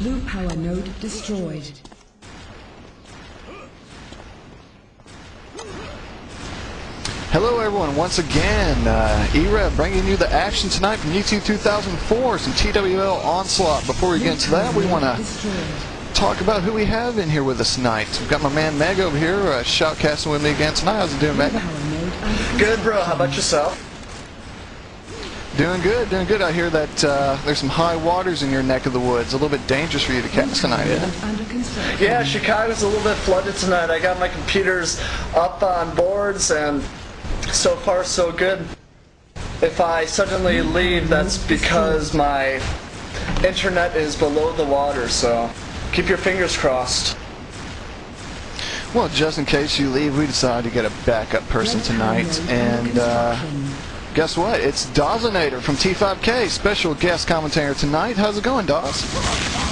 Blue power node destroyed. Hello everyone, once again, e-rev bringing you the action tonight from YouTube 2004, some TWL Onslaught. Before we get into that, we want to talk about who we have in here with us tonight. We've got my man Meg over here, shoutcasting with me again tonight. How's it doing, Meg? Good, bro. How about yourself? Doing good, doing good. I hear that there's some high waters in your neck of the woods. A little bit dangerous for you to cast tonight, isn't it? Yeah, Chicago's a little bit flooded tonight. I got my computers up on boards, and so far so good. If I suddenly leave, that's because my internet is below the water, so keep your fingers crossed. Well, just in case you leave, we decided to get a backup person tonight, and guess what? It's Dawsonator from T5K, special guest commentator tonight. How's it going, Dawes?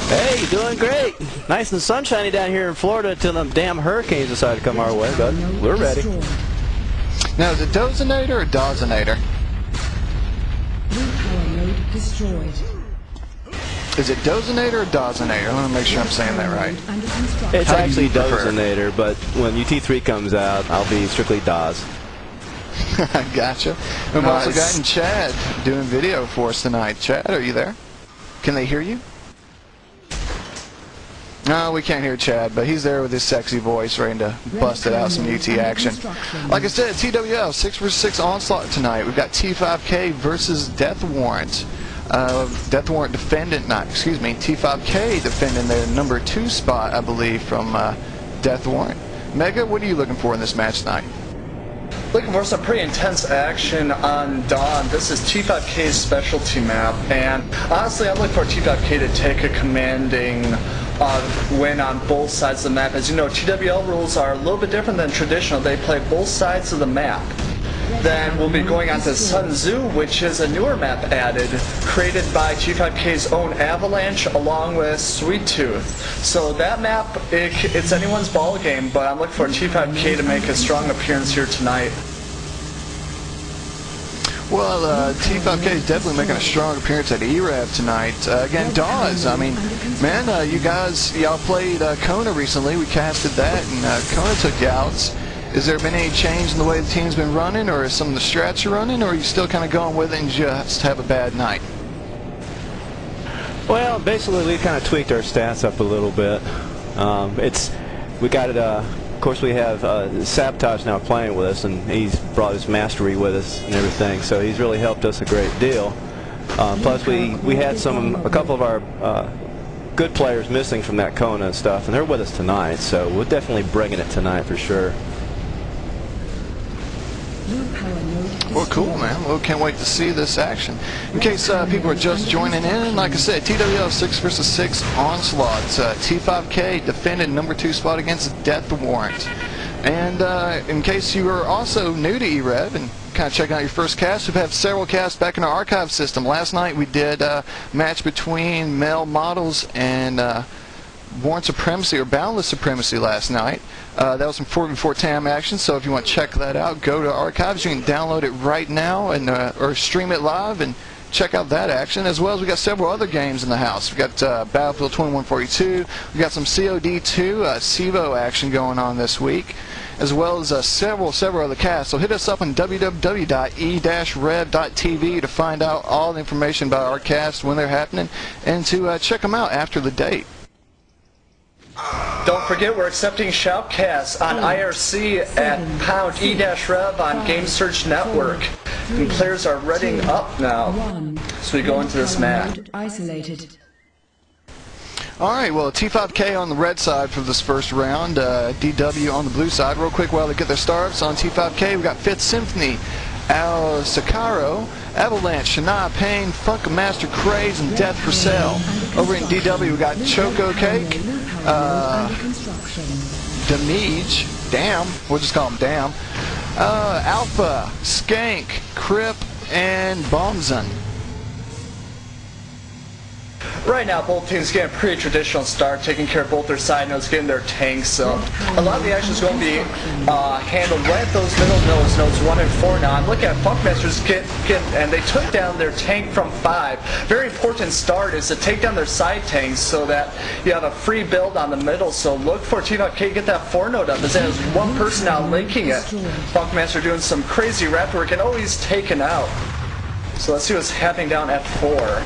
Hey, doing great. Nice and sunshiny down here in Florida until them damn hurricanes decide to come our way, but we're ready. Now, is it Dawsonator or Dawsonator? Blue power node destroyed. Is it Dawsonator or Dawsonator? I want to make sure I'm saying that right. It's How do actually you prefer? Dawsonator, but when UT3 comes out, I'll be strictly Dawes. Gotcha. We've also gotten Chad doing video for us tonight. Chad, are you there? Can they hear you? No, we can't hear Chad, but he's there with his sexy voice ready to bust it out some UT action. Like I said, TWL 6 vs 6 Onslaught tonight. We've got T5K versus Death Warrant. Death Warrant defendant, T5K defending their number 2 spot, I believe, from Death Warrant. Mega, what are you looking for in this match tonight? Looking for some pretty intense action on Dawn. This is T5K's specialty map, and honestly, I'm looking for T5K to take a commanding win on both sides of the map. As you know, TWL rules are a little bit different than traditional. They play both sides of the map. Then we'll be going on to Sun Tzu, which is a newer map added, created by T5K's own Avalanche along with Sweet Tooth. So that map, it's anyone's ball game, but I'm looking for T5K to make a strong appearance here tonight. Well, T5K is definitely making a strong appearance at e-rev tonight. Again, Dawes, I mean, man, you guys, y'all played Kona recently. We casted that, and Kona took you out. Has there been any change in the way the team's been running, or is some of the strats you're running, or are you still kind of going with it and just have a bad night? Well, basically, we kind of tweaked our stats up a little bit. We got it, of course, we have Sabotage now playing with us, and he's brought his mastery with us and everything, so he's really helped us a great deal. Plus, we had a couple of our good players missing from that Kona and stuff, and they're with us tonight, so we're definitely bringing it tonight for sure. Well, cool, man. Well, can't wait to see this action. In case people are just joining in, like I said, TWL 6 vs 6 Onslaught. T5K defended number 2 spot against Death Warrant. And in case you are also new to e-rev and kind of checking out your first cast, we've had several casts back in our archive system. Last night we did a match between Male Models and Born Supremacy, or Boundless Supremacy last night. That was some 4v4 TAM action, so if you want to check that out, go to archives. You can download it right now and or stream it live and check out that action, as well as we got several other games in the house. We got Battlefield 2142, we got some COD2 CEVO action going on this week, as well as several other casts. So hit us up on www.e-rev.tv to find out all the information about our casts, when they're happening, and to check them out after the date. Don't forget, we're accepting shoutcasts on IRC at #E-rev on Game Search Network. And players are readying up now as we go into this match. Alright, well, T5K on the red side for this first round, DW on the blue side. Real quick while they get their starts on T5K, we got 5th Symphony, Al Sakaro, Avalanche, Shania Payne, Funk Master Craze, and Death for Sale. Over in DW, we got Choco Cake, Damage, Damn, we'll just call him Damn, Alpha, Skank, Crip, and Bombzon. right now both teams getting a pretty traditional start, taking care of both their side nodes, getting their tanks. So a lot of the action is going to be handled right at those middle nodes, nodes 1 and 4 now. I'm looking at Funkmasters and they took down their tank from 5. Very important start is to take down their side tanks so that you have a free build on the middle. So look for T5K to get that 4 node up, as there's one person out linking it. Funkmaster doing some crazy raptor work and he's taken out. So let's see what's happening down at 4.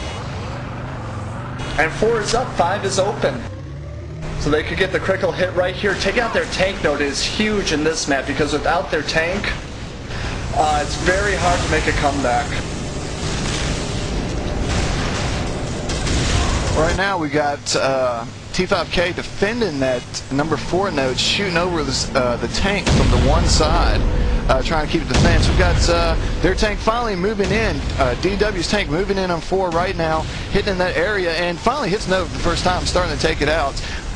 And 4 is up, 5 is open. So they could get the critical hit right here. Take out their tank node is huge in this map because without their tank, it's very hard to make a comeback. Right now we got T5K defending that number 4 node, shooting over the tank from the one side, trying to keep it defense. We've got their tank finally moving in. DW's tank moving in on 4 right now, hitting in that area, and finally hits node for the first time, starting to take it out.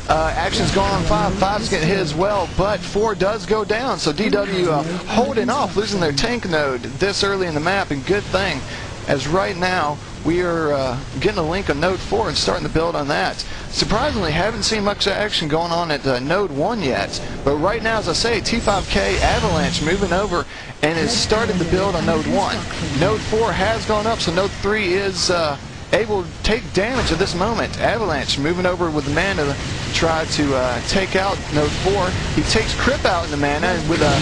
Action's going on 5. 5's getting hit as well, but 4 does go down. So DW holding off, losing their tank node this early in the map, and good thing, as right now we are getting a link on node 4 and starting to build on that. Surprisingly, haven't seen much action going on at node 1 yet, but right now, as I say, T5K Avalanche moving over and has started to build on node 1. Node 4 has gone up, so node 3 is able to take damage at this moment. Avalanche moving over with the mana to try to take out node 4. He takes Crip out in the mana, and with a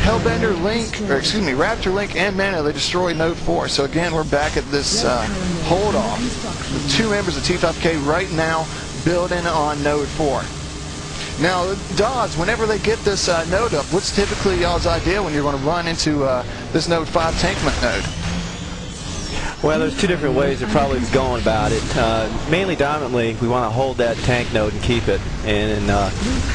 Hellbender Link, or excuse me, Raptor Link and mana, they destroy node 4. So again, we're back at this hold off with 2 members of T5K right now building on node 4. Now, Dodds, whenever they get this node up, what's typically y'all's idea when you're going to run into this node 5 tankment node? Well, there's 2 different ways of probably going about it. Mainly dominantly, we want to hold that tank node and keep it, and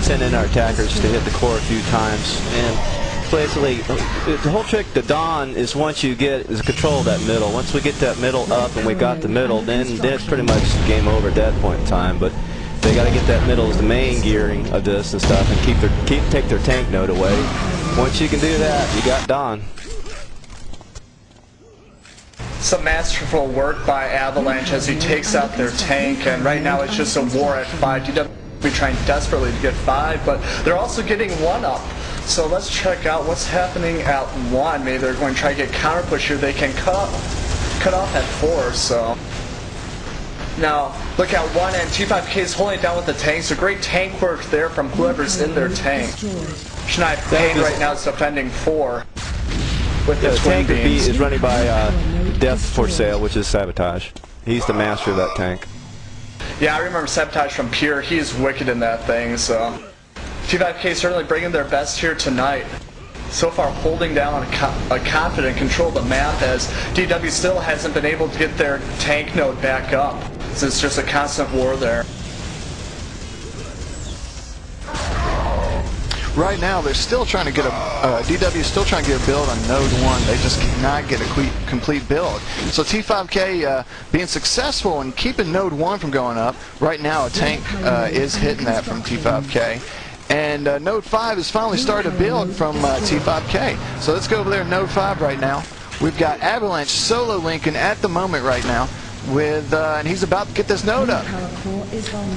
send in our attackers to hit the core a few times. And basically, the whole trick to Dawn is once you get control of that middle. Once we get that middle up and we got the middle, then it's pretty much game over at that point in time. But they got to get that middle as the main gearing of this and stuff, and take their tank node away. Once you can do that, you got Dawn. Some masterful work by Avalanche as he takes out their tank, and right now it's just a war at 5. DW will be trying desperately to get 5, but they're also getting 1 up. So let's check out what's happening at 1. Maybe they're going to try to get counter push here. They can cut off at 4. So now look at 1, and T5K is holding it down with the tanks. So great tank work there from whoever's in their tank. Shania Payne right now is defending 4. With the tank beams. is running by Death for Sale, which is Sabotage. He's the master of that tank. Yeah, I remember Sabotage from Pure. He's wicked in that thing, so T5K certainly bringing their best here tonight. So far holding down a confident control of the map, as DW still hasn't been able to get their tank node back up. So it's just a constant war there. Right now, they're still trying to get DW is still trying to get a build on node 1. They just cannot get a complete build. So T5K being successful in keeping node 1 from going up. Right now, a tank is hitting that from T5K. And node 5 has finally started to build from T5K. So let's go over there to node 5 right now. We've got Avalanche solo linking at the moment right now. And he's about to get this node up.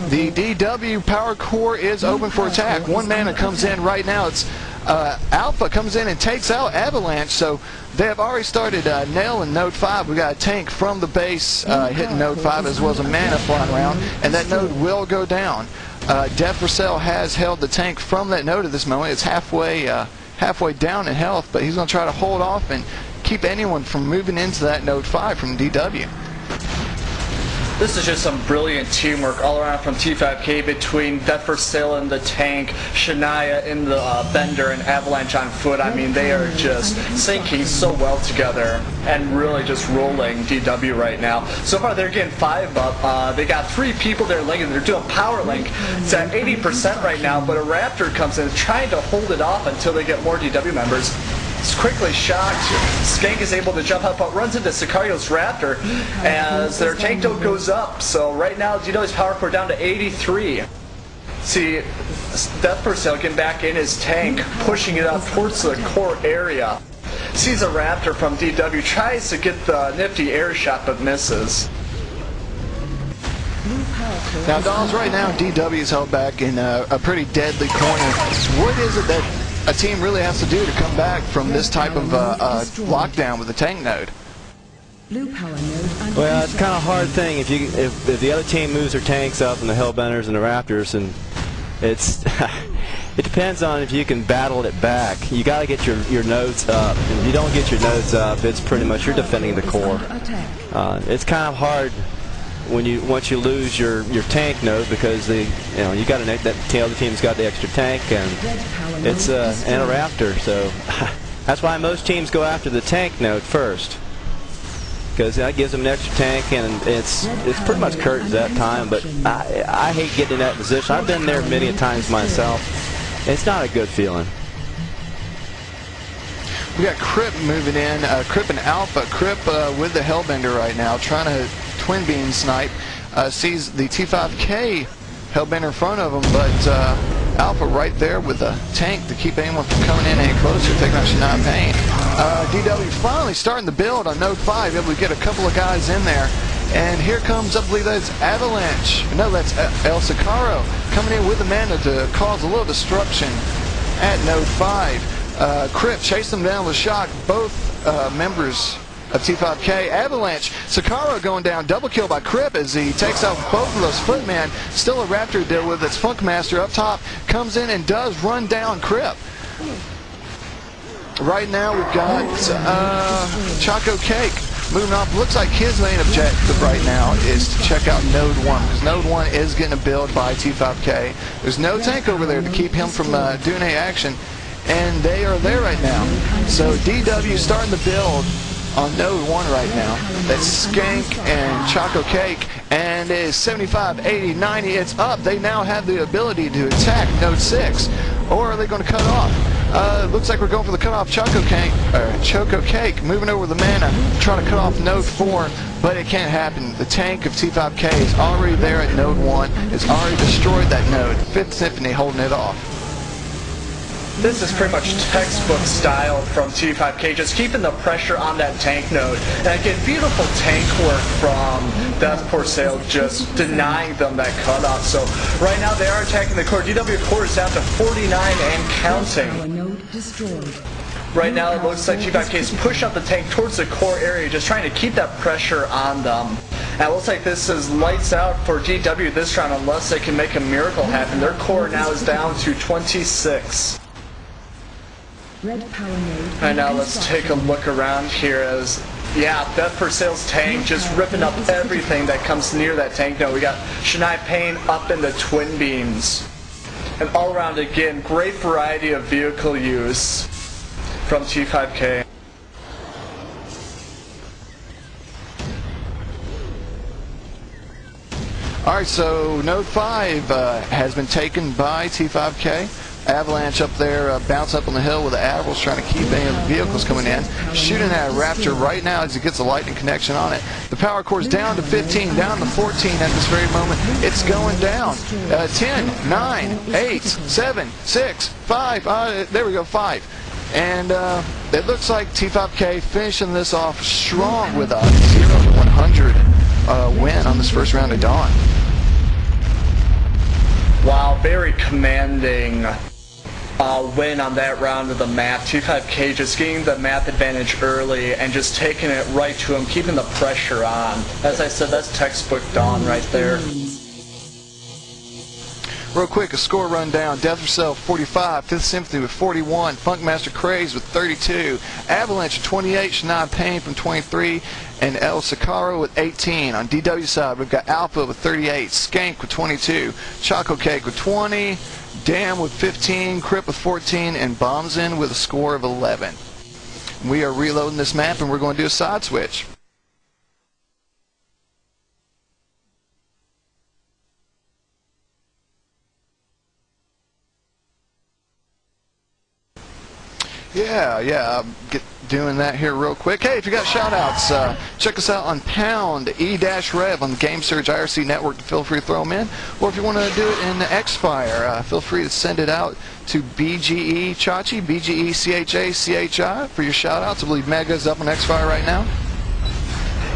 The DW power core is open for attack. 1 mana comes in right now. It's Alpha comes in and takes out Avalanche, so they have already started nailing node 5. We got a tank from the base hitting node 5, as well as a mana flying around, and that node will go down. Death for Sale has held the tank from that node at this moment. It's halfway down in health, but he's going to try to hold off and keep anyone from moving into that node 5 from DW. This is just some brilliant teamwork all around from T5K between Death for Sale and the tank, Shania in the bender, and Avalanche on foot. I mean, they are just syncing so well together and really just rolling DW right now. So far, they're getting 5 up. They got 3 people there linking. They're doing power link. It's at 80% right now, but a Raptor comes in trying to hold it off until they get more DW members. It's quickly shocked. Skank is able to jump up, but runs into Sicario's Raptor as their tank node goes up. So right now, DW's power core down to 83. See, Death for Sale getting back in his tank, pushing it up towards the core area. Sees a Raptor from DW, tries to get the nifty air shot, but misses. Blue power core Now, is Don's under right now, attack. DW is held back in a pretty deadly corner. What is it that a team really has to do to come back from this type of lockdown with the tank node? Blue power node under Well, it's kind of a hard construction. thing if the other team moves their tanks up and the Hellbenders and the Raptors, and it's it depends on if you can battle it back. You got to get your nodes up, and if you don't get your nodes up, it's pretty much you're defending the core. It's kind of hard when once you lose your tank node, because you got that the other team's got the extra tank, and it's and a Raptor, so that's why most teams go after the tank node first, because that gives them an extra tank, and it's pretty much curtains that time. But I hate getting in that position. I've been there many a times myself. It's not a good feeling. We got Crip moving in. Crip and Alpha. Crip with the Hellbender right now, trying to twin beam snipe. Sees the T5K Hellbender in front of him, but Alpha right there with a tank to keep anyone from coming in any closer, taking out Shania Payne. DW finally starting the build on Node 5, able to get a couple of guys in there. And here comes, I believe that's Avalanche. No, that's El Sicaro coming in with the mana to cause a little destruction at Node 5. Crip chased them down with shock, both members of T5K. Avalanche, Sicaro going down, double kill by Crip as he takes out both of those footmen. Still a Raptor to deal with. It's Funkmaster up top, comes in and does run down Crip. Right now we've got Choco Cake moving off. Looks like his main objective right now is to check out Node 1, because Node 1 is getting a build by T5K. There's no tank over there to keep him from doing any action, and they are there right now. So DW starting the build on Node 1 right now. That's Skank and Choco Cake, and it is 75, 80, 90. It's up. They now have the ability to attack Node 6, or are they going to cut off? Looks like we're going for the cutoff. Choco Cake moving over the mana, trying to cut off Node 4, but it can't happen. The tank of T5K is already there at Node 1. It's already destroyed that node. 5th Symphony holding it off. This is pretty much textbook style from T5K, just keeping the pressure on that tank node. And again, beautiful tank work from Death Poor Sale, just denying them that cutoff. So right now they are attacking the core. DW core is down to 49 and counting. Power node destroyed. Right now it looks like T5K is pushing up the tank towards the core area, just trying to keep that pressure on them. And it looks like this is lights out for DW this round, unless they can make a miracle happen. Their core now is down to 26. Red power node. And now let's take a look around here as, yeah, Death Per Sale's tank just ripping up everything that comes near that tank node. We got Shania Payne up in the twin beams. And all around again, great variety of vehicle use from T5K. Alright, so Node 5 has been taken by T5K. Avalanche up there, bounce up on the hill with the Admirals, trying to keep any of the vehicles coming in. Shooting at a Raptor right now as he gets a lightning connection on it. The power core's down to 15, down to 14 at this very moment. It's going down. 10, 9, 8, 7, 6, 5. There we go, 5. And it looks like T5K finishing this off strong with a 0-100 win on this first round of Dawn. Wow, very commanding win on that round of the map. T5K just getting the map advantage early and just taking it right to him, keeping the pressure on. As I said, that's textbook Dawn right there. Real quick, a score rundown. Death Herself 45, 5th Symphony with 41, Funkmaster Craze with 32, Avalanche with 28, Shania Payne from 23, and El Sicaro with 18. On DW side, we've got Alpha with 38, Skank with 22, Choco Cake with 20, Dam with 15, Crip with 14, and Bombsin with a score of 11. We are reloading this map, and we're going to do a side switch. Yeah, doing that here real quick. Hey, if you got shout-outs, check us out on Pound E-Rev on the Game Surge IRC network. Feel free to throw them in. Or if you want to do it in Xfire, feel free to send it out to BGE Chachi, BGE CHA CHI for your shout-outs. I believe Mega's up on Xfire right now.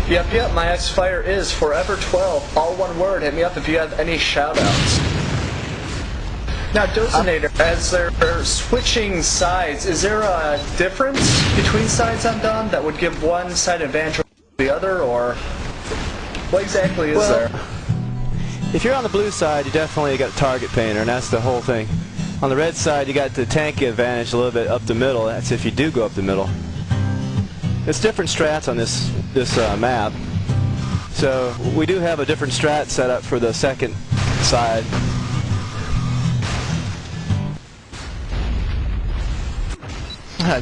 Yep, my X-Fire is Forever12, all one word. Hit me up if you have any shoutouts. Now, Dozinator, as they're switching sides, is there a difference between sides on Dawn that would give one side advantage over the other, or what exactly is there? If you're on the blue side, you definitely got a target painter, and that's the whole thing. On the red side, you got the tank advantage a little bit up the middle. That's if you do go up the middle. There's different strats on this map. So we do have a different strat set up for the second side.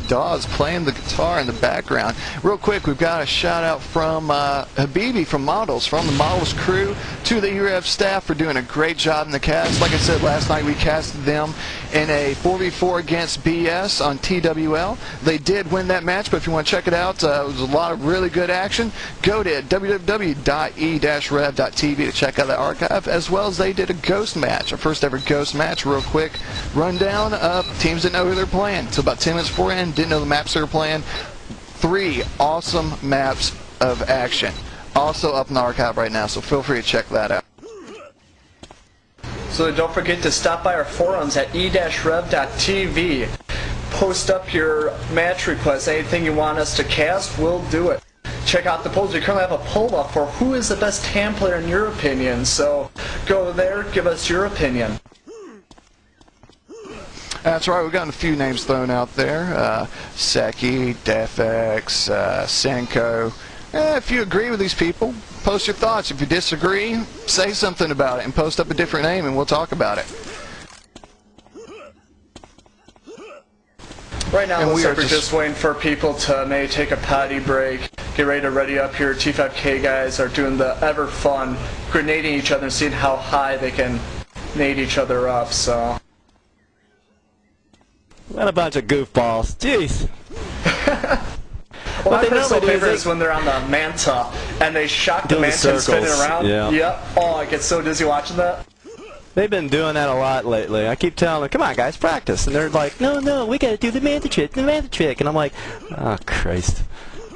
Dawes playing the guitar in the background. Real quick, we've got a shout out from Habibi from Models, from the Models crew to the e-rev staff for doing a great job in the cast. Like I said last night, we casted them in a 4v4 against BS on TWL. They did win that match, but if you want to check it out, it was a lot of really good action. Go to www.e-rev.tv to check out the archive, as well as they did a ghost match, a first ever ghost match. Real quick rundown of teams that know who they're playing. So about 10 minutes before didn't know the maps they were playing. 3 awesome maps of action. Also up in the archive right now, so feel free to check that out. So don't forget to stop by our forums at e-rev.tv. Post up your match requests. Anything you want us to cast, we'll do it. Check out the polls. We currently have a poll up for who is the best TAM player in your opinion. So go there, give us your opinion. That's right, we've gotten a few names thrown out there. Seki, Defex, Senko. If you agree with these people, post your thoughts. If you disagree, say something about it and post up a different name and we'll talk about it. Right now, we're just waiting for people to maybe take a potty break, get ready to ready up here. T5K guys are doing the ever fun grenading each other and seeing how high they can nade each other up, so... What a bunch of goofballs. Jeez. Well, my personal favorite is when they're on the Manta and they shock the Manta and spin it around. Yeah. Yep. Oh, I get so dizzy watching that. They've been doing that a lot lately. I keep telling them, come on guys, practice. And they're like, no, we gotta do the Manta trick. And I'm like, oh Christ.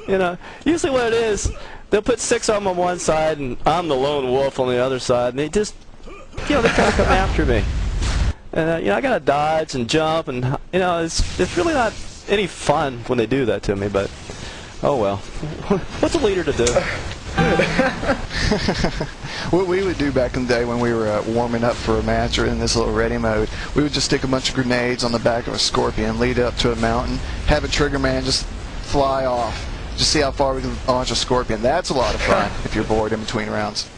You know, usually what it is, they'll put 6 of them on one side and I'm the lone wolf on the other side. And they just, you know, they try to come after me. And, you know, I gotta dodge and jump, and, you know, it's really not any fun when they do that to me, but, oh well. What's a leader to do? What we would do back in the day when we were warming up for a match or in this little ready mode, we would just stick a bunch of grenades on the back of a Scorpion, lead up to a mountain, have a trigger man just fly off, just see how far we can launch a Scorpion. That's a lot of fun if you're bored in between rounds.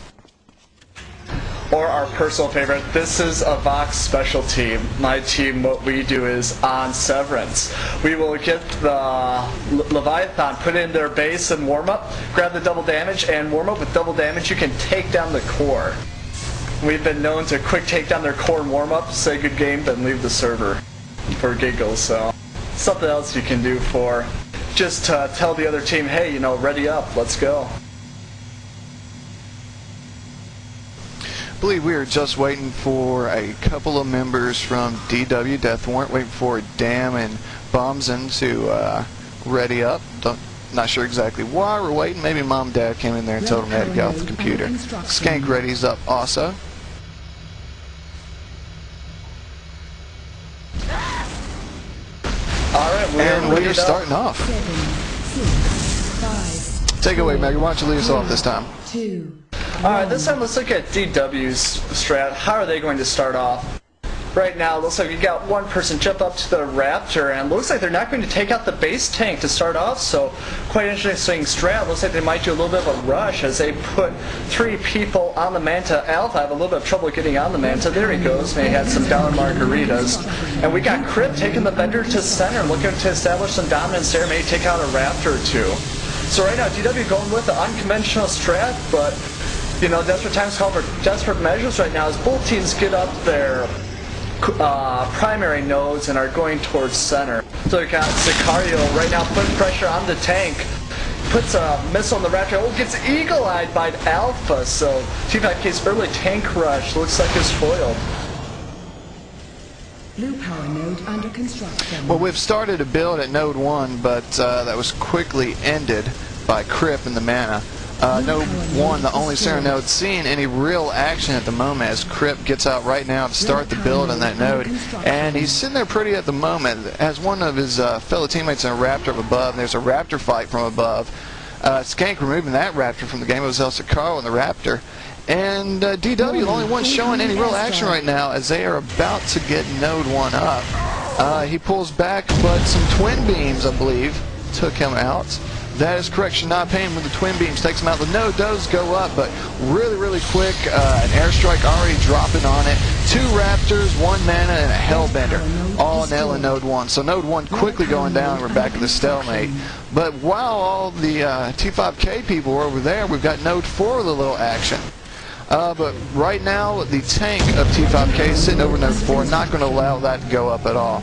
Or our personal favorite, this is a Vox special team. My team, what we do is on Severance. We will get the Leviathan, put in their base and warm up, grab the double damage, and warm up with double damage. You can take down the core. We've been known to quick take down their core and warm up, say good game, then leave the server for giggles. So something else you can do for just to tell the other team, hey, you know, ready up, let's go. I believe we are just waiting for a couple of members from DW Death Warrant, waiting for Dam and Bombsen to ready up. Not sure exactly why we're waiting. Maybe Mom and Dad came in there and told them they had to get off the computer. Skank ready's up also. Alright, we're starting off. 7, 6, 5, Take it away, Megan. Why don't you lead us off this time? 2. Alright, this time let's look at DW's strat. How are they going to start off? Right now, it looks like we got one person jump up to the Raptor, and it looks like they're not going to take out the base tank to start off, so quite interesting strat. Looks like they might do a little bit of a rush as they put 3 people on the Manta. Alpha have a little bit of trouble getting on the Manta. There he goes. They had some dollar margaritas. And we got Crip taking the Bender to center, looking to establish some dominance there, maybe take out a Raptor or 2. So right now, DW going with the unconventional strat, but, you know, desperate times call for desperate measures right now as both teams get up their primary nodes and are going towards center. So we got Sicario right now putting pressure on the tank, puts a missile on the Raptor, gets eagle-eyed by Alpha, so T5K's early tank rush looks like it's foiled. Blue power node under construction. Well, we've started a build at node 1, but that was quickly ended by Crip and the mana. Node 1, the only center node, seeing any real action at the moment as Crip gets out right now to start the build on that node. And he's sitting there pretty at the moment. As one of his fellow teammates in a Raptor up above, and there's a Raptor fight from above. Skank removing that Raptor from the game. It was El Sicaro and the Raptor. And DW, the only one showing any real action right now as they are about to get Node 1 up. He pulls back, but some twin beams, I believe, took him out. That is correct. Shanai Payne with the twin beams takes him out. The node does go up, but really, really quick. An airstrike already dropping on it. 2 Raptors, 1 Mana, and a Hellbender. All nailing Node 1. So Node 1 quickly going down. We're back to the stalemate. But while all the T5K people were over there, we've got Node 4 with a little action. But right now, the tank of T5K is sitting over Node 4. Not going to allow that to go up at all.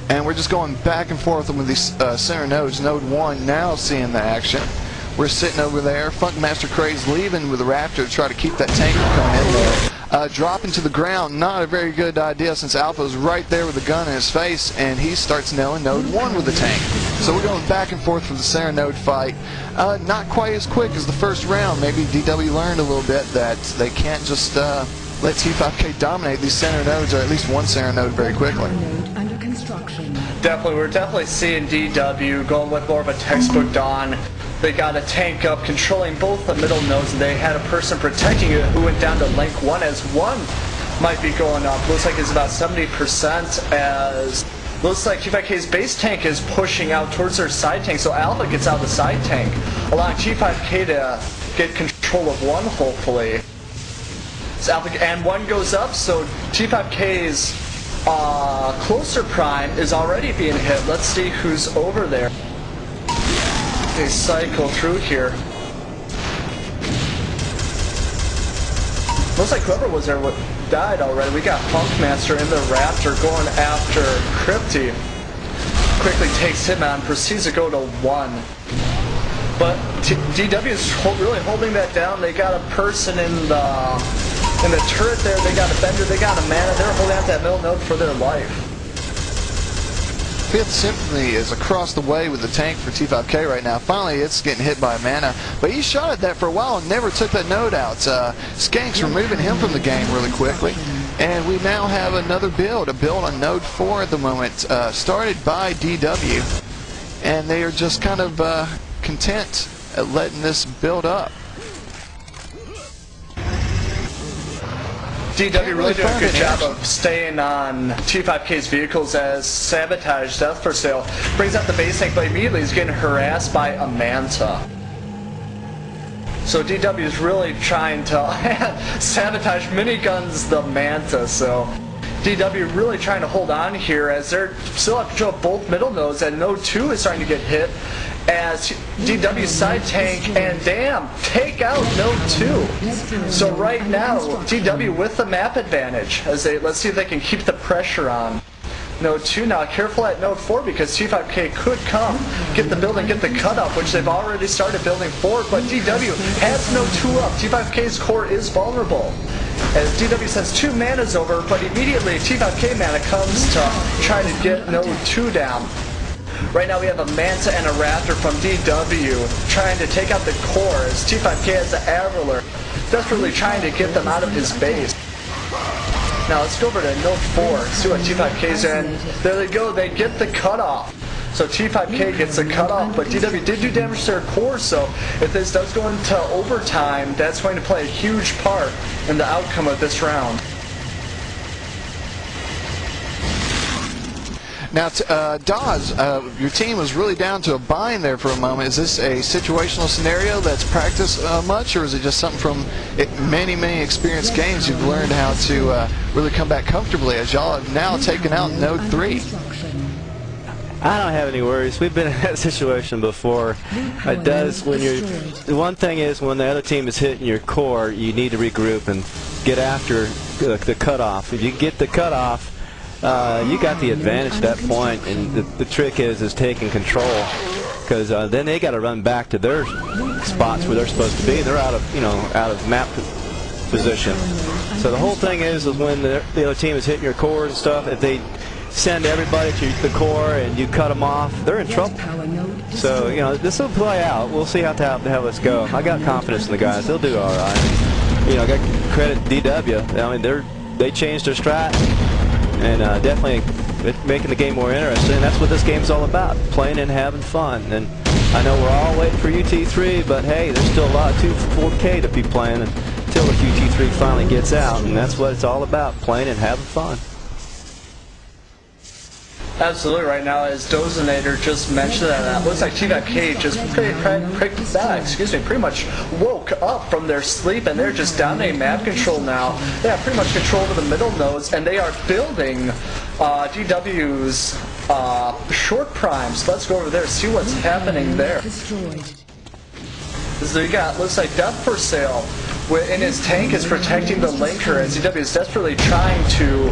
And we're just going back and forth with these center nodes. Node 1 now seeing the action. We're sitting over there. Funkmaster Craze leaving with the Raptor to try to keep that tank from coming in there. Dropping to the ground, not a very good idea since Alpha's right there with the gun in his face, and he starts nailing Node 1 with the tank. So we're going back and forth for the center node fight. Not quite as quick as the first round. Maybe DW learned a little bit that they can't just let T5K dominate these center nodes, or at least one center node, very quickly. Definitely, we're definitely seeing DW going with more of a textbook Dawn. They got a tank up controlling both the middle nodes, and they had a person protecting it who went down to link 1 as 1 might be going up. Looks like it's about 70% as looks like T5K's base tank is pushing out towards their side tank, so Alpha gets out the side tank, allowing T5K to get control of 1 hopefully. So Alpha, and 1 goes up, so T5K's closer prime is already being hit. Let's see who's over there. They cycle through here. Looks like whoever was there died already. We got Funkmaster in the Raptor going after Crypty. Quickly takes him out and proceeds to go to 1. But DW is really holding that down. They got a person in the turret there. They got a Bender. They got a Mana. They're holding out that middle node for their life. 5th Symphony is across the way with the tank for T5K right now. Finally, it's getting hit by a Mana, but he shot at that for a while and never took that node out. Skank's removing him from the game really quickly, and we now have another build, a build on Node 4 at the moment, started by DW, and they are just kind of content at letting this build up. DW really doing a good job of staying on T5K's vehicles as Sabotage Death for Sale brings out the base tank, but immediately he's getting harassed by a Manta. So DW is really trying to sabotage miniguns the Manta, so DW really trying to hold on here as they're still have control of both middle nodes, and Node 2 is starting to get hit as DW side tank and damn take out Node 2. So right now DW with the map advantage as they let's see if they can keep the pressure on Node 2. Now careful at Node 4 because T5K could come, get the building, get the cutoff, which they've already started building for, but DW has Node 2 up. T5K's core is vulnerable. As DW sends 2 manas over, but immediately T5K mana comes to try to get Node 2 down. Right now we have a Manta and a Raptor from DW trying to take out the core as T5K has the Avaler, desperately trying to get them out of his base. Now let's go over to Node 4, see what T5K's in. There they go, they get the cutoff. So T5K gets the cutoff, but DW did do damage to their core, so if this does go into overtime, that's going to play a huge part in the outcome of this round. Now, Dawes, your team was really down to a bind there for a moment. Is this a situational scenario that's practiced much, or is it just something from many, many experienced games you've learned how to really come back comfortably as y'all have now taken out Node 3? I don't have any worries. We've been in that situation before. It does when you're. The one thing is when the other team is hitting your core, you need to regroup and get after the cutoff. If you get the cutoff, you got the advantage at that point, and the trick is taking control, because then they got to run back to their spots where they're supposed to be. They're out of map position. So the whole thing is when the other team is hitting your core and stuff, if they send everybody to the core and you cut them off, they're in trouble. So, you know, this will play out. We'll see how the hell this go. I got confidence in the guys. They'll do all right. You know, I got credit to DW. I mean, they changed their strat and definitely making the game more interesting. And that's what this game's all about, playing and having fun. And I know we're all waiting for UT3, but hey, there's still a lot of 2-4K to be playing until the UT3 finally gets out. And that's what it's all about, playing and having fun. Absolutely. Right now, as Dozinator just mentioned, that looks like T5K just pretty much woke up from their sleep, and they're just dominating map control now. They have pretty much control over the middle nodes, and they are building DW's short primes. Let's go over there, see what's happening there. So you got, looks like Death for Sale in his tank is protecting the linker as DW is desperately trying to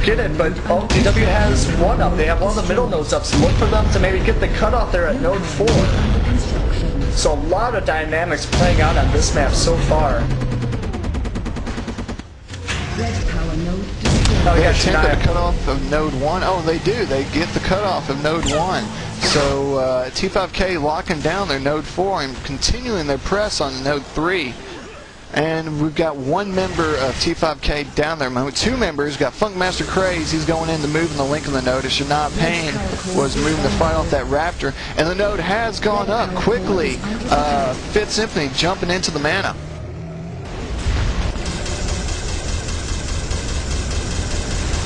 get it, but DW has one up. They have one of the middle nodes up, so look for them to maybe get the cutoff there at node 4. So a lot of dynamics playing out on this map so far. Oh, yeah, attempt the cutoff of node 1. Oh, they do. They get the cutoff of node 1. So T5K locking down their node 4 and continuing their press on node 3. And we've got one member of T5K down there. Two members. Got Funkmaster Craze. He's going in to moving the link in the node. Shania Payne was moving to fight off that Raptor. And the node has gone up quickly. Fifth Symphony jumping into the mana.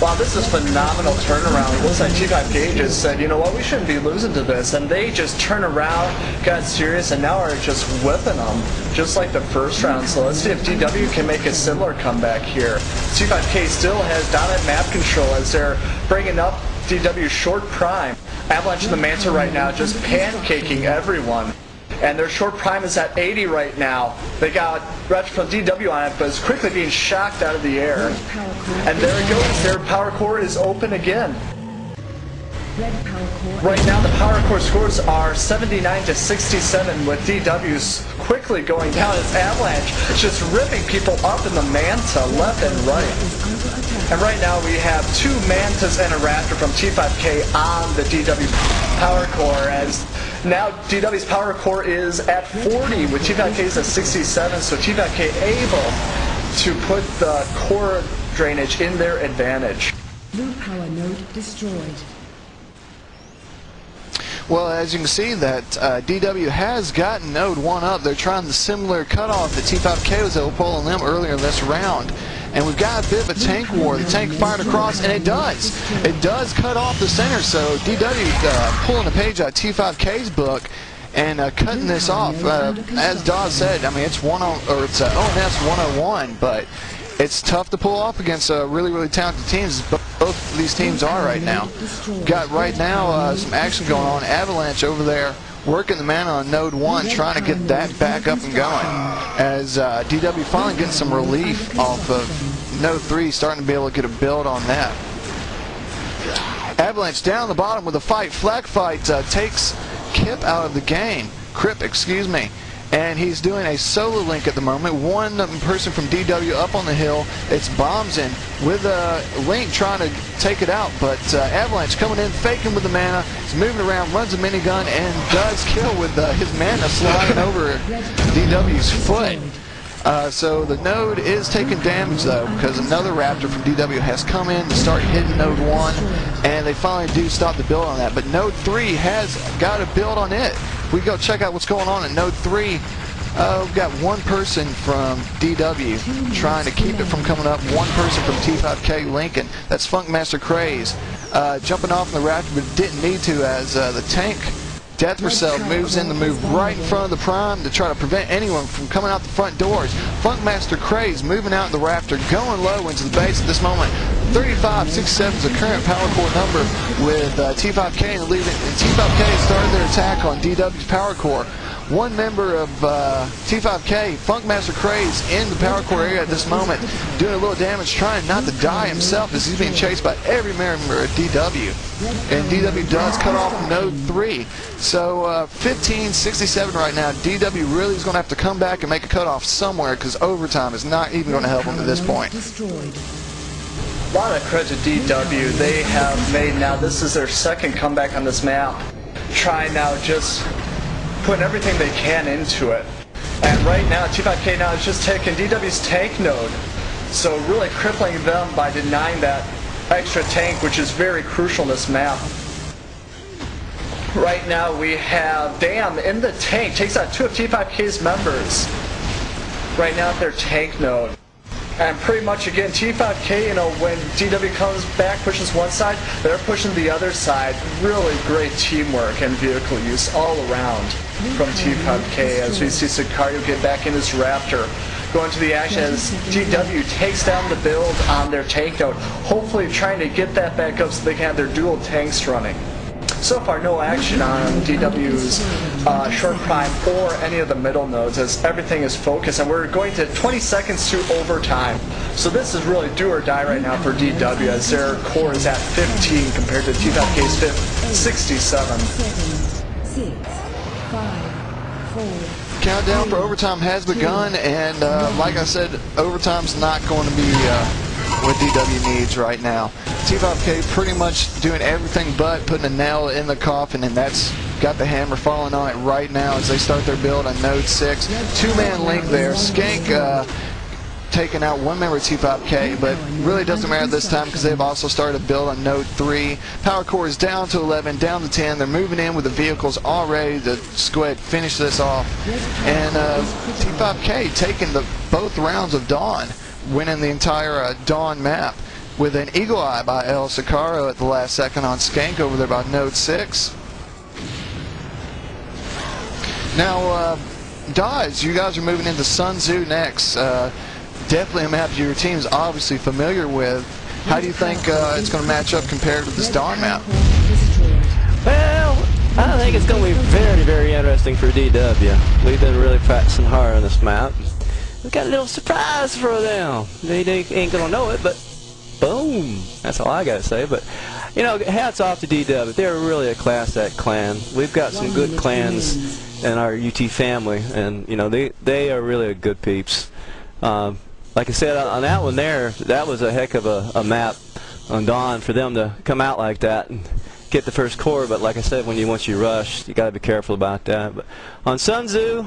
Wow, this is phenomenal turnaround. It looks like T5K just said, you know what, we shouldn't be losing to this. And they just turn around, got serious, and now are just whipping them, just like the first round. So let's see if DW can make a similar comeback here. T5K still has dominant map control as they're bringing up DW's short prime. Avalanche and the Manta right now just pancaking everyone. And their short prime is at 80 right now. They got Ratchet from DW on it, but it's quickly being shocked out of the air. And there it goes. Their power core is open again. Right now, the power core scores are 79 to 67, with DW's quickly going down as Avalanche is just ripping people up in the Manta left and right. And right now, we have two Mantas and a Raptor from T5K on the DW power core, as now DW's power core is at 40 with T5K's at 67, so T5K able to put the core drainage in their advantage. Blue power node destroyed. Well, as you can see, that DW has gotten node 1 up. They're trying the similar cutoff that T5K was able to pull on them earlier in this round. And we've got a bit of a tank war. The tank fired across, and it does. It does cut off the center, so DW pulling a page out of T5K's book and cutting this off. As Dawes said, I mean, it's ONS 101, but it's tough to pull off against really, really talented teams. Both of these teams are right now. Got right now some action going on. Avalanche over there working the mana on node 1, trying to get that back up and going. As DW finally getting some relief off of node 3, starting to be able to get a build on that. Avalanche down the bottom with a fight. Flag Fight takes Crip out of the game. And he's doing a solo link at the moment. One person from DW up on the hill. It's bombs in with a link trying to take it out, but Avalanche coming in, faking with the mana. He's moving around, runs a minigun, and does kill with his mana sliding over DW's foot. So the node is taking damage though, because another Raptor from DW has come in to start hitting node 1, and they finally do stop the build on that. But node 3 has got a build on it. We go check out what's going on at node 3. We've got one person from DW trying to keep it from coming up. One person from T5K Lincoln. That's Funkmaster Craze. Jumping off in the Raptor, but didn't need to, as the tank Death Cell moves in to move right in front of the prime to try to prevent anyone from coming out the front doors. Funkmaster Craze moving out the Raptor, going low into the base at this moment. 35-67 is the current power core number with T5K in the lead. And T5K started their attack on DW's power core. One member of T5K, Funkmaster Craze, in the power core area at this moment, doing a little damage, trying not to die himself as he's being chased by every member of DW. And DW does cut off node 3. So 15-67 right now. DW really is going to have to come back and make a cutoff somewhere, because overtime is not even going to help him at this point. A lot of credit to DW. They have made, now this is their second comeback on this map. trying now just putting everything they can into it. And right now, T5K now is just taking DW's tank node. So really crippling them by denying that extra tank, which is very crucial in this map. Right now we have Dam in the tank, takes out 2 of T5K's members. Right now at their tank node. And pretty much again, T5K, you know, when DW comes back, pushes one side, they're pushing the other side. Really great teamwork and vehicle use all around from T5K as we see Sicario get back in his Raptor. Going to the action as DW takes down the build on their tank node, hopefully trying to get that back up so they can have their dual tanks running. So far, no action on DW's short prime or any of the middle nodes as everything is focused, and we're going to 20 seconds to overtime. So this is really do or die right now for DW as their core is at 15 compared to T5K's 67. 7, 6, 5, 4. Countdown for overtime has begun, and like I said, overtime's not going to be what DW needs right now. T5K pretty much doing everything but putting a nail in the coffin, and that's got the hammer falling on it right now as they start their build on node 6. 2-man link there. Skank taking out one member of T5K, but really doesn't matter this time because they've also started a build on node 3. Power core is down to 11, down to 10. They're moving in with the vehicles already to go ahead and finish this off. And T5K taking both rounds of Dawn, winning the entire Dawn map with an eagle eye by El Sicario at the last second on Skank over there by node 6. Now, Dodge, you guys are moving into Sun Tzu next. Definitely a map your team's obviously familiar with. How do you think it's going to match up compared to this Dawn map? Well, I think it's going to be very, very interesting for DW. We've been really practicing hard on this map. We got a little surprise for them. They ain't going to know it, but boom. That's all I got to say. But, you know, hats off to DW. They're really a class act clan. We've got some good clans in our UT family, and, you know, they are really good peeps. Like I said, on that one there, that was a heck of a map on Dawn for them to come out like that and get the first core. But like I said, once you rush, you got to be careful about that. But on Sun Tzu,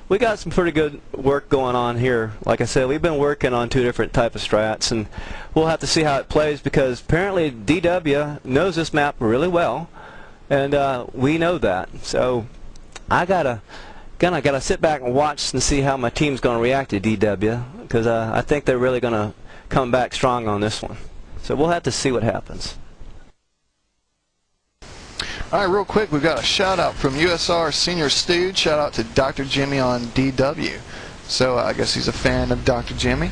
we got some pretty good work going on here. Like I said, we've been working on 2 different type of strats, and we'll have to see how it plays because apparently DW knows this map really well, and we know that. So I gotta sit back and watch and see how my team's going to react to DW because I think they're really going to come back strong on this one. So we'll have to see what happens. All right, real quick, we've got a shout-out from USR Senior Stooge. Shout-out to Dr. Jimmy on DW. So I guess he's a fan of Dr. Jimmy.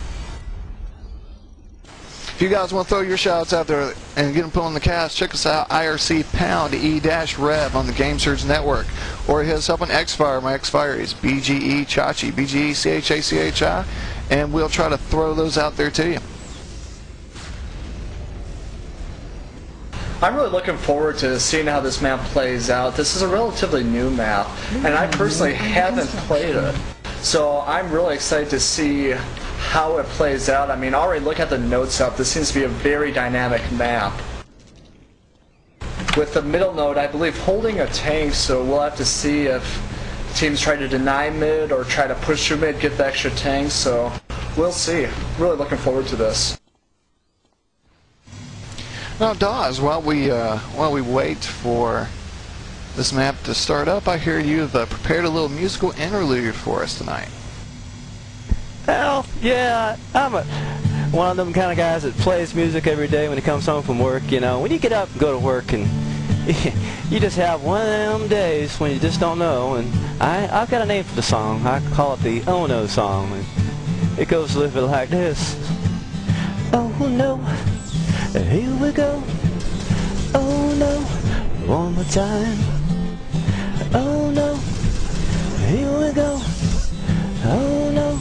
If you guys want to throw your shout-outs out there and get them put on the cast, check us out, IRC pound E-rev on the Game Surge Network. Or hit us up on Xfire. My Xfire is BGE Chachi, BGE CHACHI, and we'll try to throw those out there to you. I'm really looking forward to seeing how this map plays out. This is a relatively new map, and I personally haven't played it. So I'm really excited to see how it plays out. I mean, already look at the notes up. This seems to be a very dynamic map. With the middle node, I believe, holding a tank, so we'll have to see if teams try to deny mid or try to push through mid, get the extra tanks, so we'll see. Really looking forward to this. Now, Dawes, while we wait for this map to start up, I hear you've prepared a little musical interlude for us tonight. Well, yeah, I'm one of them kind of guys that plays music every day when he comes home from work. You know, when you get up and go to work and you just have one of them days when you just don't know. And I've got a name for the song. I call it the Oh No song. And it goes a little bit like this. Oh no. Here we go. Oh no, one more time. Oh no, here we go. Oh no,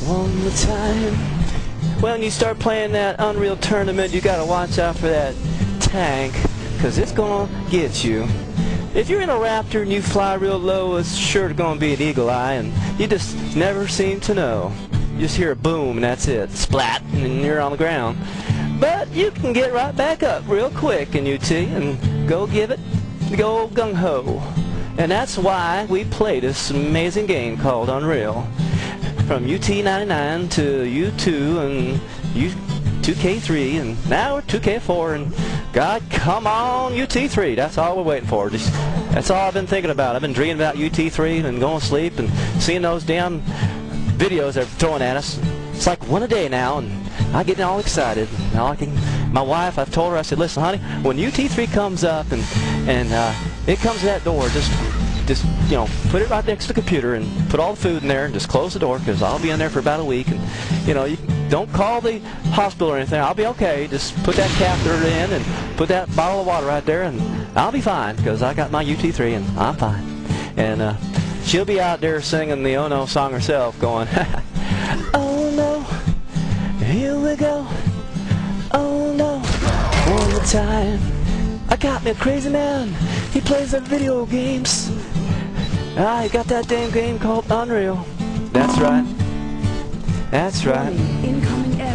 one more time. Well, when you start playing that Unreal Tournament, you gotta watch out for that tank, cause it's gonna get you. If you're in a Raptor and you fly real low, it's sure gonna be an eagle eye, and you just never seem to know. You just hear a boom and that's it. Splat, and you're on the ground. But you can get right back up real quick in UT and go give it go gung-ho. And that's why we play this amazing game called Unreal. From UT99 to U2 and U2K3 and now we're 2K4 and God, come on UT3. That's all we're waiting for. That's all I've been thinking about. I've been dreaming about UT3 and going to sleep and seeing those damn videos they're throwing at us. It's like one a day now, and I get all excited. My wife, I've told her, I said, listen, honey, when UT3 comes up and it comes to that door, just you know, put it right next to the computer and put all the food in there and just close the door, because I'll be in there for about a week. And you know, you don't call the hospital or anything. I'll be okay. Just put that catheter in and put that bottle of water right there, and I'll be fine, because I got my UT3 and I'm fine. And she'll be out there singing the Oh No song herself, going, oh no, here we go. Oh no, one more time. I got me a crazy man. He plays the video games. I got that damn game called Unreal. That's right. That's right.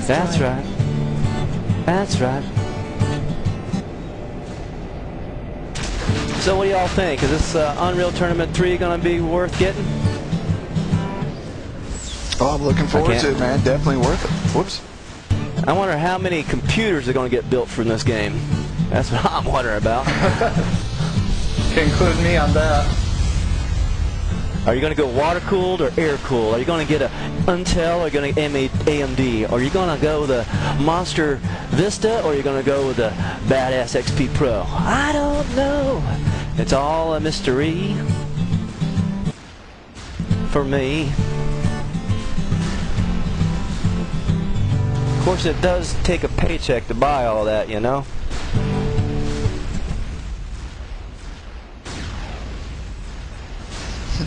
That's right. That's right. So what do y'all think? Is this Unreal Tournament 3 going to be worth getting? Oh, I'm looking forward to it, man. Definitely worth it. Whoops. I wonder how many computers are going to get built from this game. That's what I'm wondering about. Can include me on that. Are you going to go water-cooled or air-cooled? Are you going to get a Intel or are you going to AMD? Are you going to go the Monster Vista or are you going to go with the Badass XP Pro? I don't know. It's all a mystery for me. Of course, it does take a paycheck to buy all that, you know.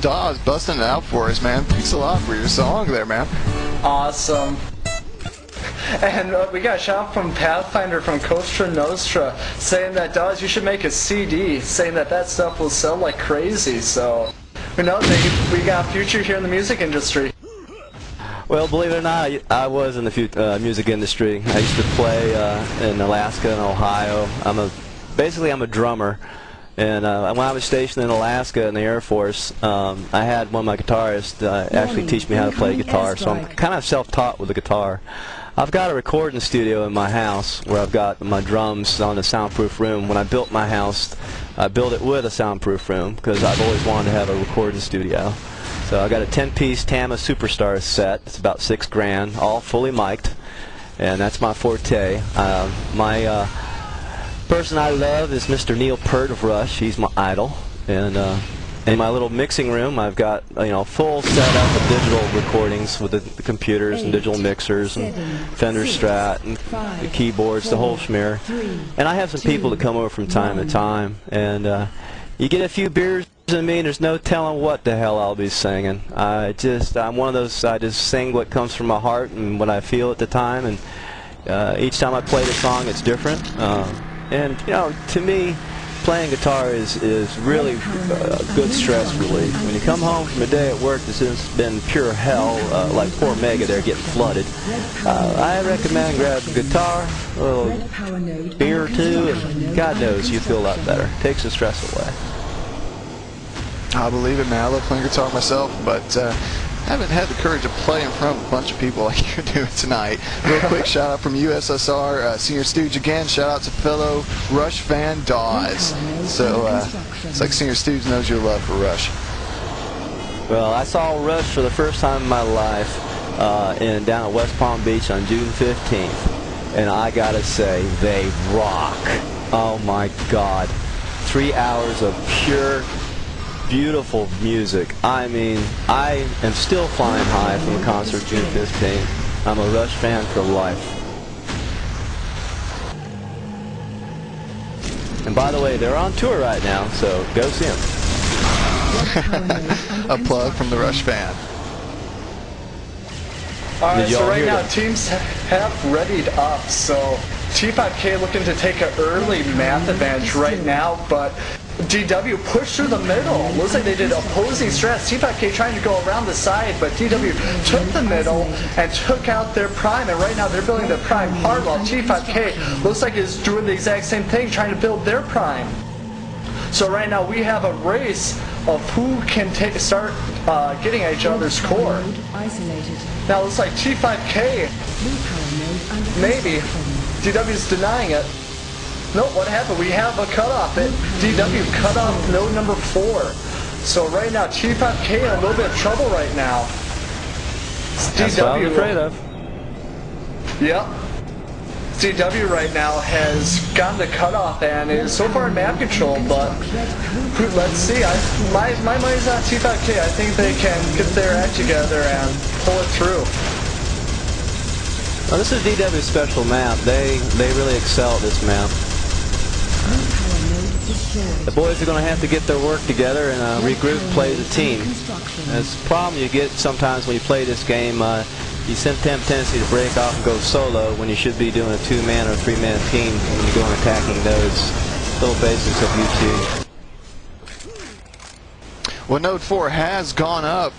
Dawes busting it out for us, man. Thanks a lot for your song there, man. Awesome. And we got a shout out from Pathfinder from Costa Nostra saying that, Dawes, you should make a CD, saying that stuff will sell like crazy. So, who knows, we got a future here in the music industry. Well, believe it or not, I was in the music industry. I used to play in Alaska and Ohio. Basically I'm a drummer. And when I was stationed in Alaska in the Air Force, I had one of my guitarists actually teach me how to play guitar. So I'm kind of self-taught with the guitar. I've got a recording studio in my house where I've got my drums on a soundproof room. When I built my house, I built it with a soundproof room because I've always wanted to have a recording studio. So I got a 10-piece Tama Superstar set. It's about $6 grand, all fully mic'd, and that's my forte. My person I love is Mr. Neil Peart of Rush. He's my idol. And in my little mixing room, I've got full setup of digital recordings with the computers and digital mixers and Fender Strat and the keyboards, the whole schmear. And I have some people that come over from time to time, and you get a few beers in me, and there's no telling what the hell I'll be singing. I'm one of those. I just sing what comes from my heart and what I feel at the time, and each time I play the song, it's different. And to me, playing guitar is really good stress relief. When you come home from a day at work that's just been pure hell, like poor Mega there getting flooded, I recommend grabbing a guitar, a little beer or two, and God knows you feel a lot better. Takes the stress away. I believe it, man. I love playing guitar myself, but haven't had the courage to play in front of a bunch of people like you're doing tonight. Real quick shout out from USSR, Senior Stooge again. Shout out to fellow Rush fan Dawes. So it's like Senior Stooge knows your love for Rush. Well, I saw Rush for the first time in my life down at West Palm Beach on June 15th. And I gotta say, they rock. Oh my God. 3 hours of pure, beautiful music. I mean, I am still flying high from the concert June 15th. I'm a Rush fan for life. And by the way, they're on tour right now, so go see them. A plug from the Rush fan. Alright, so right now teams have readied up, so T5K looking to take an early math advantage right now, but DW pushed through the middle. Looks like they did opposing strats. T5K trying to go around the side, but DW took the middle and took out their prime, and right now they're building their prime hard, while T5K looks like is doing the exact same thing, trying to build their prime. So right now we have a race of who can start getting at each other's core. Node isolated. Now it looks like T5K, Blue power node under maybe. construction. DW's denying it. Nope, what happened? We have a cutoff. DW cut off node number 4. So right now T5K in a little bit of trouble right now. That's what I was afraid of. Yep. DW right now has gotten the cutoff and is so far in map control, but let's see. My money's on T5K. I think they can get their act together and pull it through. Well, this is DW's special map. They really excel at this map. Blue power node destroyed. The boys are going to have to get their work together and regroup, play as a team. That's the problem you get sometimes when you play this game. You have a tendency to break off and go solo when you should be doing a 2-man or 3-man team when you go and attacking those little bases of UT. Well, node 4 has gone up,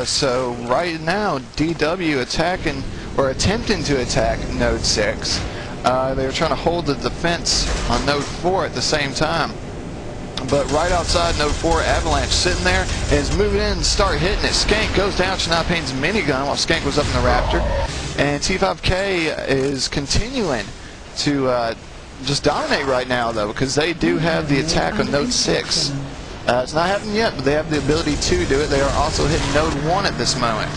so right now DW attacking or attempting to attack node 6. They were trying to hold the defense on node 4 at the same time. But right outside node 4, Avalanche sitting there is moving in and start hitting it. Skank goes down Shania Payne's minigun while Skank was up in the Raptor. And T5K is continuing to just dominate right now, though, because they do have the attack on node 6. It's not happening yet, but they have the ability to do it. They are also hitting node 1 at this moment.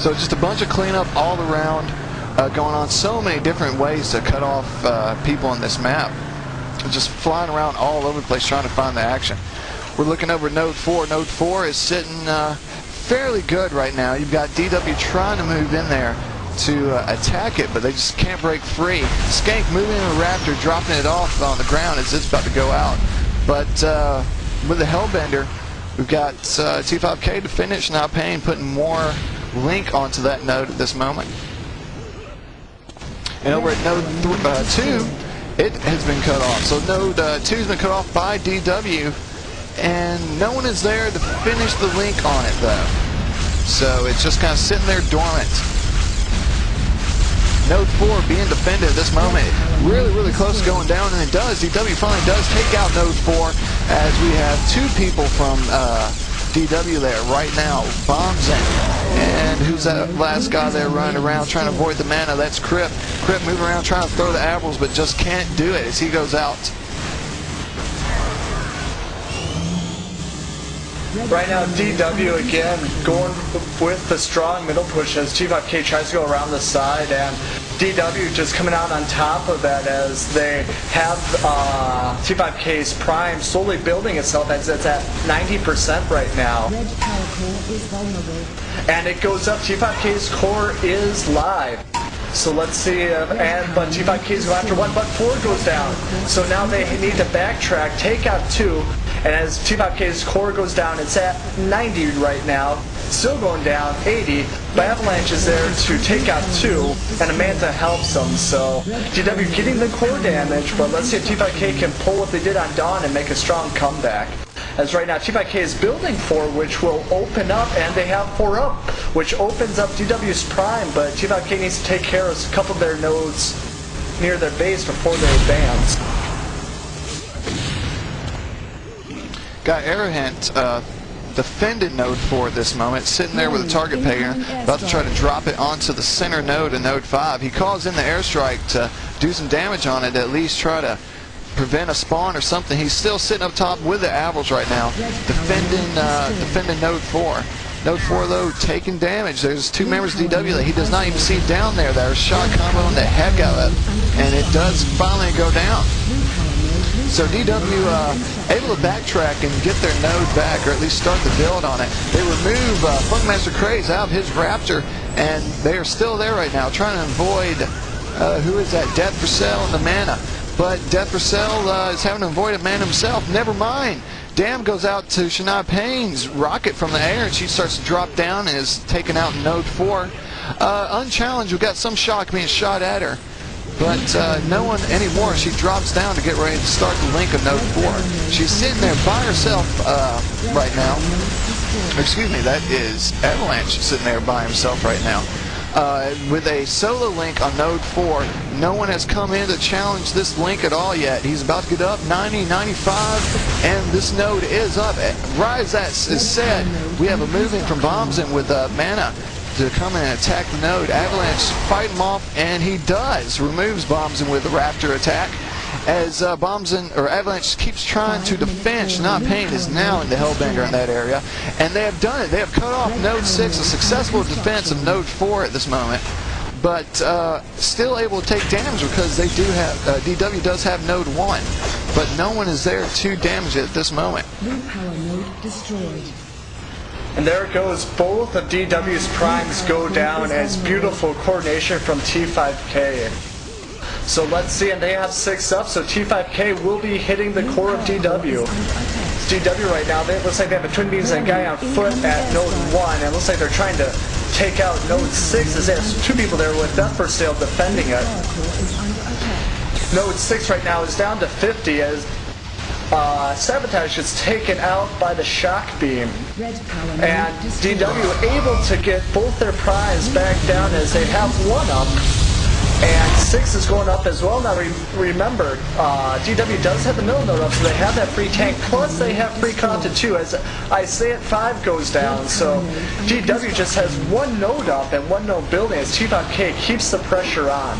So just a bunch of cleanup all around going on. So many different ways to cut off people on this map. Just flying around all over the place trying to find the action. We're looking over node 4. Node 4 is sitting fairly good right now. You've got DW trying to move in there to attack it, but they just can't break free. Skank moving in a Raptor, dropping it off on the ground as it's about to go out. But with the Hellbender, we've got T5K to finish. Now Payne putting more link onto that node at this moment. And over at node 2, it has been cut off. So node 2 has been cut off by DW, and no one is there to finish the link on it, though. So it's just kind of sitting there dormant. Node 4 being defended at this moment. Really, really close to going down, and it does. DW finally does take out node 4 as we have 2 people from DW there right now. Bombs in. And who's that last guy there running around trying to avoid the mana? That's Crip. Crip moving around trying to throw the apples, but just can't do it as he goes out. Right now, DW again going with the strong middle push as T5K tries to go around the side, and DW just coming out on top of that as they have T5K's prime slowly building itself as it's at 90% right now. Red power core is vulnerable. And it goes up. T5K's core is live. So let's see, but T5K's go after 1, but 4 goes down. So now they need to backtrack, take out 2, and as T5K's core goes down, it's at 90 right now, still going down, 80, but Avalanche is there to take out 2, and Amanda helps them, so DW getting the core damage, but let's see if T5K can pull what they did on Dawn and make a strong comeback. As right now, T5K is building 4, which will open up, and they have 4 up, which opens up DW's prime, but T5K needs to take care of a couple of their nodes near their base before they advance. Got Arrowhant defending node 4 at this moment, sitting there with a target payer, about to try to drop it onto the center node of node 5. He calls in the airstrike to do some damage on it, to at least try to prevent a spawn or something. He's still sitting up top with the apples right now, defending node 4. Node 4 though taking damage. There's 2 members of DW that he does not even see down there. There's shot comboing the heck out of it, and it does finally go down. So DW able to backtrack and get their node back, or at least start the build on it. They remove Funkmaster Craze out of his Raptor, and they are still there right now, trying to avoid who is that? Death for Cell and the mana. But Death for Cell is having to avoid a man himself. Never mind. Dam goes out to Shania Payne's rocket from the air, and she starts to drop down and is taken out in node 4. Unchallenged, we've got some shock being shot at her, but no one anymore. She drops down to get ready to start the link of node 4. She's sitting there by herself right now. Excuse me, that is Avalanche sitting there by himself right now. with a solo link on node 4. No one has come in to challenge this link at all yet. He's about to get up 90, 95, and this node is up. Right as that is said, we have a moving from Bombsen with mana to come in and attack the node. Avalanche fight him off, and he does. Removes Bombsen with the Raptor attack. As Avalanche keeps trying to defend, Shania Payne is now in the Hellbender in that area, and they have done it. They have cut off node 6, a successful defense of node 4 at this moment, but still able to take damage because they do have DW does have node 1, but no one is there to damage it at this moment. Blue power node destroyed. And there it goes. Both of DW's primes go down as beautiful coordination from T5K. So let's see, and they have 6 up, so T5K will be hitting the core of DW. DW right now, it looks like they have a twin beams and a guy on foot at node 1, and it looks like they're trying to take out node 6 as they have 2 people there with Death for Sale defending it. Node 6 right now is down to 50 as Sabotage is taken out by the shock beam. And DW able to get both their primes back down as they have 1 up. And 6 is going up as well. Now remember, DW does have the middle node up, so they have that free tank, plus they have free content too, as Isaiah 5 goes down. So DW just has 1 node up and 1 node building as T5K keeps the pressure on.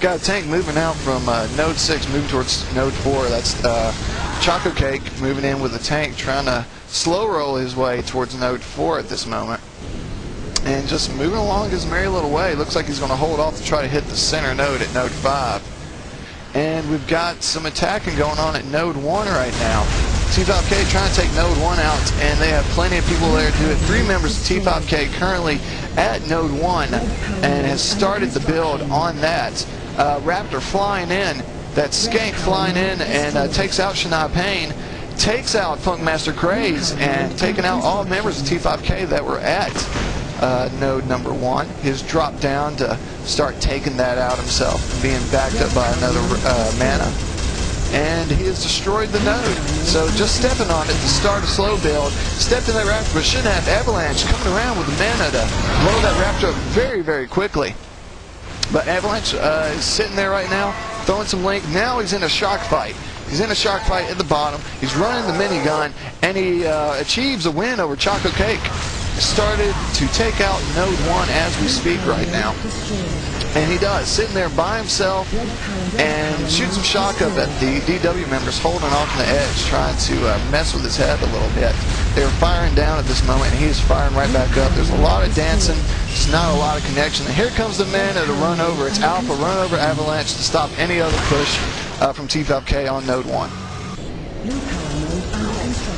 Got a tank moving out from node 6, moving towards node 4. That's Choco Cake moving in with a tank, trying to slow roll his way towards node 4 at this moment. And just moving along his merry little way. Looks like he's going to hold off to try to hit the center node at node 5. And we've got some attacking going on at node 1 right now. T5K trying to take node 1 out, and they have plenty of people there to do it. 3 members of T5K currently at node 1 and has started the build on that. Raptor flying in, that Skank flying in and takes out Shania Payne, takes out Funkmaster Craze, and taking out all members of T5K that were at node number 1. He's dropped down to start taking that out himself, being backed up by another mana. And he has destroyed the node. So just stepping on it to start a slow build. Stepped in that Raptor, but shouldn't have. Avalanche coming around with the mana to blow that Raptor up very, very quickly. But Avalanche is sitting there right now, throwing some link. Now he's in a shock fight. He's in a shock fight at the bottom. He's running the minigun, and he achieves a win over Choco Cake. Started to take out node 1 as we speak right now. And he does, sitting there by himself and shoots some shock up at the DW members, holding off on the edge, trying to mess with his head a little bit. They're firing down at this moment, and he's firing right back up. There's a lot of dancing, just not a lot of connection. And here comes the man to run over. It's Alpha, run over Avalanche to stop any other push from T5K on node 1.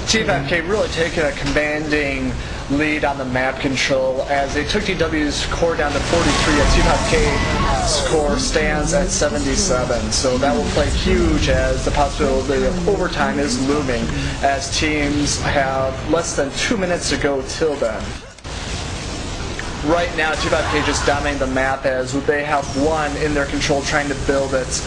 T5K really taking a commanding lead on the map control as they took DW's core down to 43 as T5K's score stands at 77. So that will play huge as the possibility of overtime is looming as teams have less than 2 minutes to go till then. Right now T5K just dominating the map as they have 1 in their control trying to build it.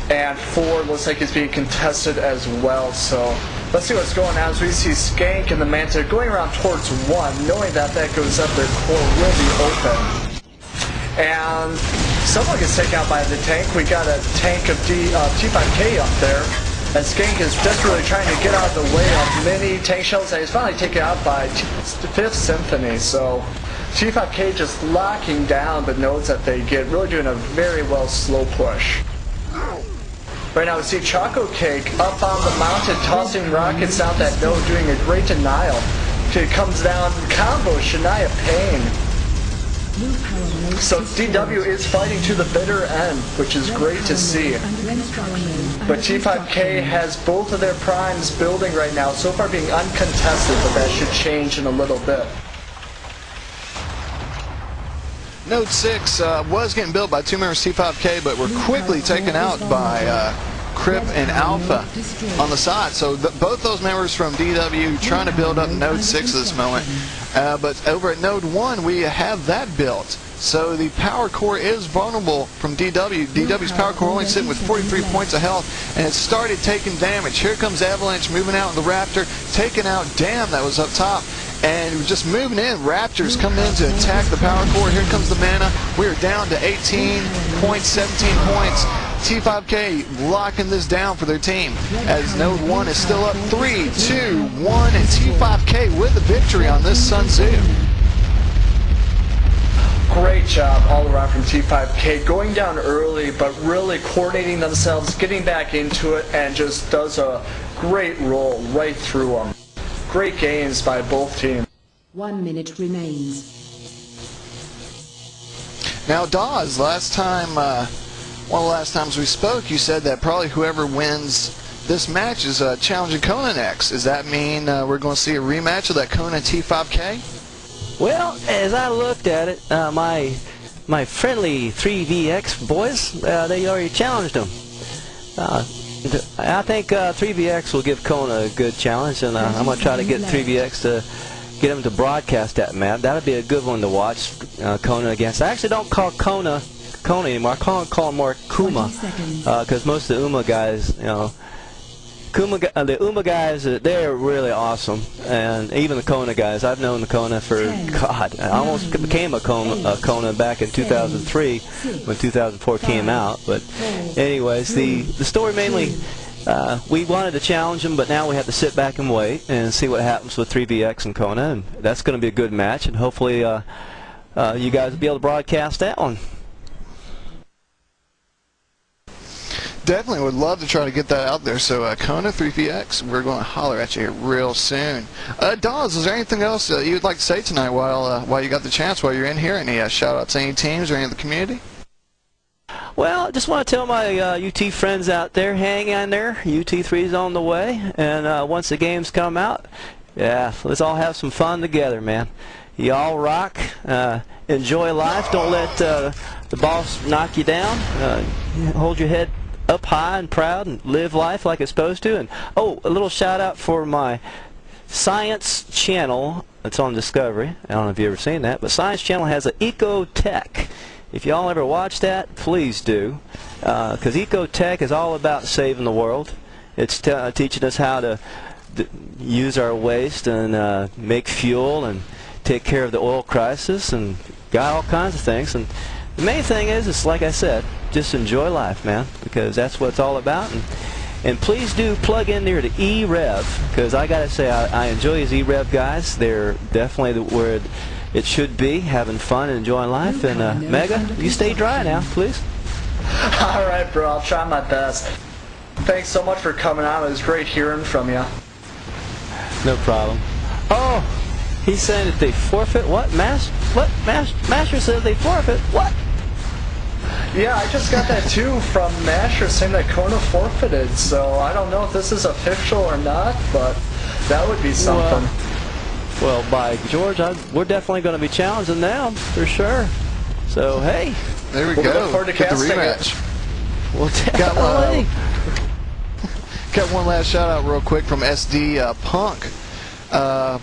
And 4 looks like it's being contested as well, so let's see what's going on as we see Skank and the Manta going around towards 1, knowing that that goes up, their core will be open. And someone gets taken out by the tank. We got a tank of T5K up there, and Skank is desperately trying to get out of the way of many tank shells, and he's finally taken out by 5th Symphony, so T5K just locking down the nodes that they get, really doing a very well slow push. Right now we see Choco Cake up on the mountain tossing rockets out that node, doing a great denial. It comes down, combo Shania Payne. So DW is fighting to the bitter end, which is great to see. But T5K has both of their primes building right now, so far being uncontested, but that should change in a little bit. Node 6 was getting built by 2 members of T5K, but were quickly taken out by Crip and Alpha on the side. So both those members from DW trying to build up Node 6 at this moment. But over at Node 1, we have that built. So the power core is vulnerable from DW. DW's power core only sitting with 43 points of health, and it started taking damage. Here comes Avalanche moving out in the Raptor, taking out Damn that was up top. And we're just moving in. Raptors come in to attack the power core. Here comes the mana. We are down to 18 points, 17 points. T5K locking this down for their team as Node 1 is still up 3, 2, 1, and T5K with the victory on this Sun Tzu. Great job all around from T5K, going down early but really coordinating themselves, getting back into it, and just does a great roll right through them. Great games by both teams. 1 minute remains. Now, Dawes, last time, one of the last times we spoke, you said that probably whoever wins this match is challenging Kona next. Does that mean we're going to see a rematch of that Kona T5K? Well, as I looked at it, my friendly 3VX boys, they already challenged them. I think 3VX will give Kona a good challenge, and I'm going to try to get 3VX to get him to broadcast that map. That would be a good one to watch, Kona against. I actually don't call Kona anymore. I call him more Kuma, because most of the Uma guys, you know, the Uma guys, they're really awesome, and even the Kona guys. I've known the Kona for, God, I almost became a Kona back in 2003 when 2004 came out. But anyways, the story mainly, we wanted to challenge them, but now we have to sit back and wait and see what happens with 3VX and Kona, and that's going to be a good match, and hopefully you guys will be able to broadcast that one. Definitely would love to try to get that out there. So Kona 3VX, we're going to holler at you here real soon. Dawes, is there anything else you would like to say tonight while you got the chance, while you're in here? Any shout outs to any teams or any of the community? Well, I just want to tell my UT friends out there, hang in there. UT3's on the way, and once the games come out, yeah, let's all have some fun together, man. Y'all rock. Enjoy life. Don't let the boss knock you down. Hold your head up high and proud and live life like it's supposed to. And oh, a little shout out for my science channel. It's on Discovery. I don't know if you've ever seen that, but Science Channel has an Eco Tech. If y'all ever watch that, please do, because Eco Tech is all about saving the world. It's teaching us how to use our waste and make fuel and take care of the oil crisis and got all kinds of things. And the main thing is like I said, just enjoy life, man, because that's what it's all about. And please do plug in there to e-rev, because I gotta say I enjoy these e-rev guys. They're definitely where it should be, having fun and enjoying life. And Mega, you stay dry now, please. All right, bro, I'll try my best. Thanks so much for coming on. It was great hearing from you. No problem. Oh, he's saying that they forfeit what? Master says they forfeit what? Yeah, I just got that too from Masher saying that Kona forfeited, so I don't know if this is official or not, but that would be something. Well, by George, we're definitely going to be challenging them, for sure. So, hey. There we go. Look forward to casting the rematch. Well, definitely. Got one last shout out real quick from SD Punk.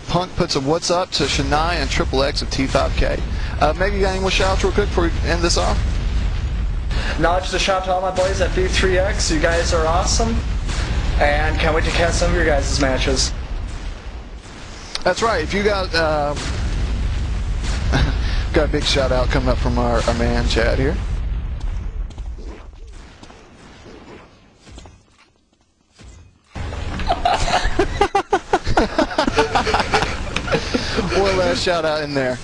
Punk puts a what's up to Shania and Triple X of T5K. Meg, you got any more shout outs real quick before we end this off? No, just a shout out to all my boys at B3X. You guys are awesome. And can't wait to cast some of your guys' matches. That's right. If you got got a big shout out coming up from our man Chad here. One last shout out in there.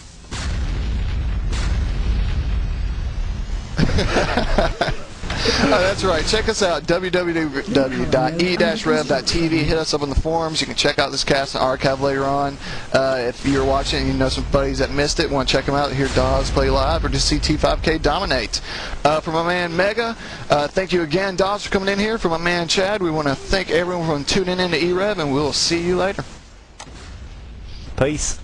That's right. Check us out, www.e-rev.tv. Hit us up on the forums. You can check out this cast and archive later on. If you're watching and you know some buddies that missed it, want to check them out, hear Dawes play live, or just see T5K dominate. For my man Mega, thank you again, Dawes, for coming in here. For my man Chad, we want to thank everyone for tuning in to e-rev, and we'll see you later. Peace.